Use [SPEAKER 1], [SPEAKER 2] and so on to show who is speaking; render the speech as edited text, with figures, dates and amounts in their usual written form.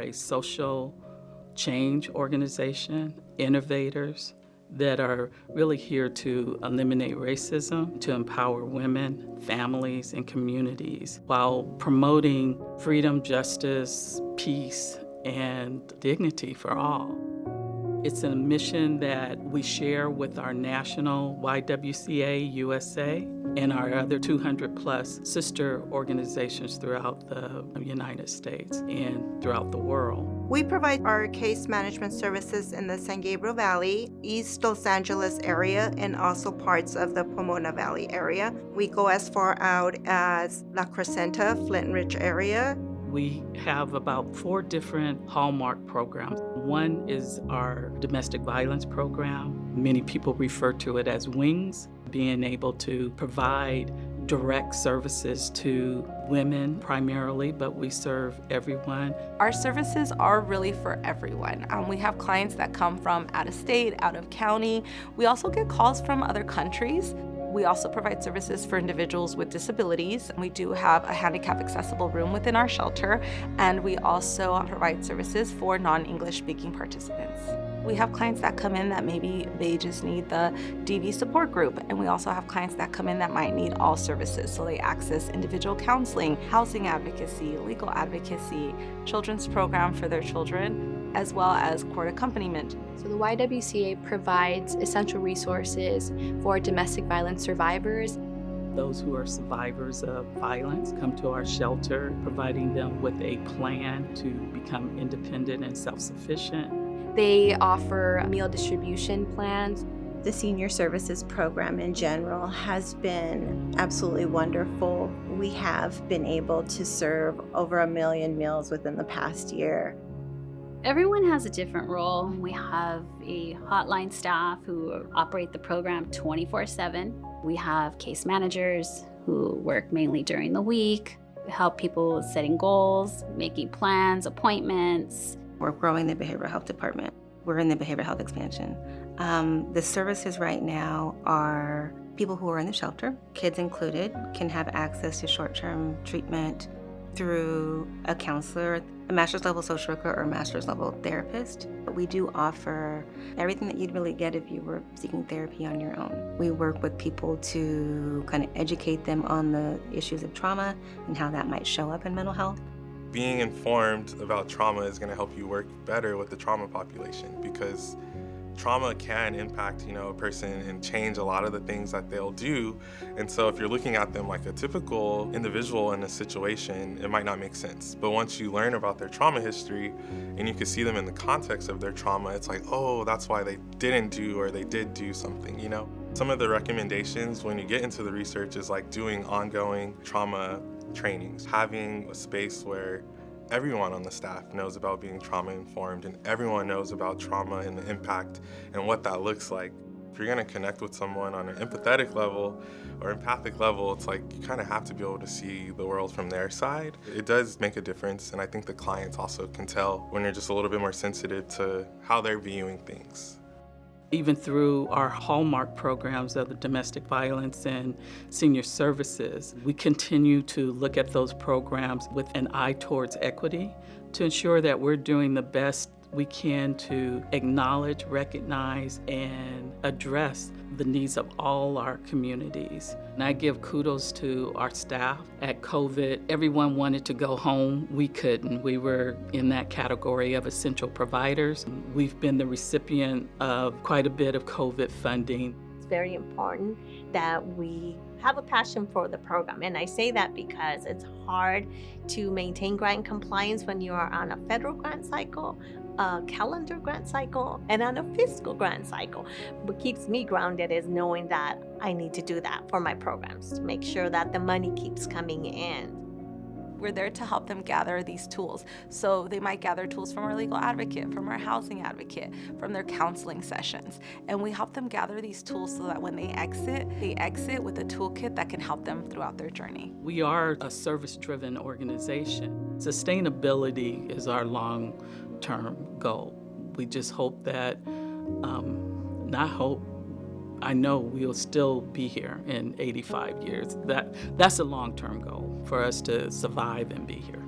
[SPEAKER 1] a social change organization, Innovators, that are really here to eliminate racism, to empower women, families, and communities while promoting freedom, justice, peace, and dignity for all. It's a mission that we share with our national YWCA USA and our other 200 plus sister organizations throughout the United States and throughout the world.
[SPEAKER 2] We provide our case management services in the San Gabriel Valley, East Los Angeles area, and also parts of the Pomona Valley area. We go as far out as La Crescenta, Flint Ridge area.
[SPEAKER 1] We have about 4 different hallmark programs. One is our domestic violence program. Many people refer to it as WINGS, being able to provide direct services to women primarily, but we serve everyone.
[SPEAKER 3] Our services are really for everyone. We have clients that come from out of state, out of county. We also get calls from other countries. We also provide services for individuals with disabilities. We do have a handicap accessible room within our shelter, and we also provide services for non-English speaking participants. We have clients that come in that maybe they just need the DV support group, and we also have clients that come in that might need all services. So they access individual counseling, housing advocacy, legal advocacy, children's program for their children, as well as court accompaniment.
[SPEAKER 4] So the YWCA provides essential resources for domestic violence survivors.
[SPEAKER 1] Those who are survivors of violence come to our shelter, providing them with a plan to become independent and self-sufficient.
[SPEAKER 4] They offer meal distribution plans.
[SPEAKER 5] The senior services program in general has been absolutely wonderful. We have been able to serve over 1 million meals within the past year.
[SPEAKER 6] Everyone has a different role. We have a hotline staff who operate the program 24/7. We have case managers who work mainly during the week, help people with setting goals, making plans, appointments.
[SPEAKER 7] We're growing the behavioral health department. We're in the behavioral health expansion. The services right now are people who are in the shelter, kids included, can have access to short-term treatment through a counselor, a master's level social worker, or a master's level therapist. But we do offer everything that you'd really get if you were seeking therapy on your own. We work with people to kind of educate them on the issues of trauma and how that might show up in mental health.
[SPEAKER 8] Being informed about trauma is going to help you work better with the trauma population, because trauma can impact, a person and change a lot of the things that they'll do. And so if you're looking at them like a typical individual in a situation, it might not make sense. But once you learn about their trauma history and you can see them in the context of their trauma, it's like, oh, that's why they didn't do or they did do something, Some of the recommendations when you get into the research is like doing ongoing trauma trainings, having a space where everyone on the staff knows about being trauma informed and everyone knows about trauma and the impact and what that looks like. If you're going to connect with someone on an empathetic level or empathic level, it's like you kind of have to be able to see the world from their side. It does make a difference, and I think the clients also can tell when you're just a little bit more sensitive to how they're viewing things.
[SPEAKER 1] Even through our hallmark programs of the domestic violence and senior services, we continue to look at those programs with an eye towards equity to ensure that we're doing the best we can to acknowledge, recognize, and address the needs of all our communities. And I give kudos to our staff. At COVID, everyone wanted to go home. We couldn't. We were in that category of essential providers. We've been the recipient of quite a bit of COVID funding.
[SPEAKER 9] It's very important that we have a passion for the program. And I say that because it's hard to maintain grant compliance when you are on a federal grant cycle, a calendar grant cycle, and on a fiscal grant cycle. What keeps me grounded is knowing that I need to do that for my programs to make sure that the money keeps coming in.
[SPEAKER 3] We're there to help them gather these tools. So they might gather tools from our legal advocate, from our housing advocate, from their counseling sessions. And we help them gather these tools so that when they exit with a toolkit that can help them throughout their journey.
[SPEAKER 1] We are a service-driven organization. Sustainability is our long-term goal. We just hope that, I know we'll still be here in 85 years. That's a long-term goal for us to survive and be here.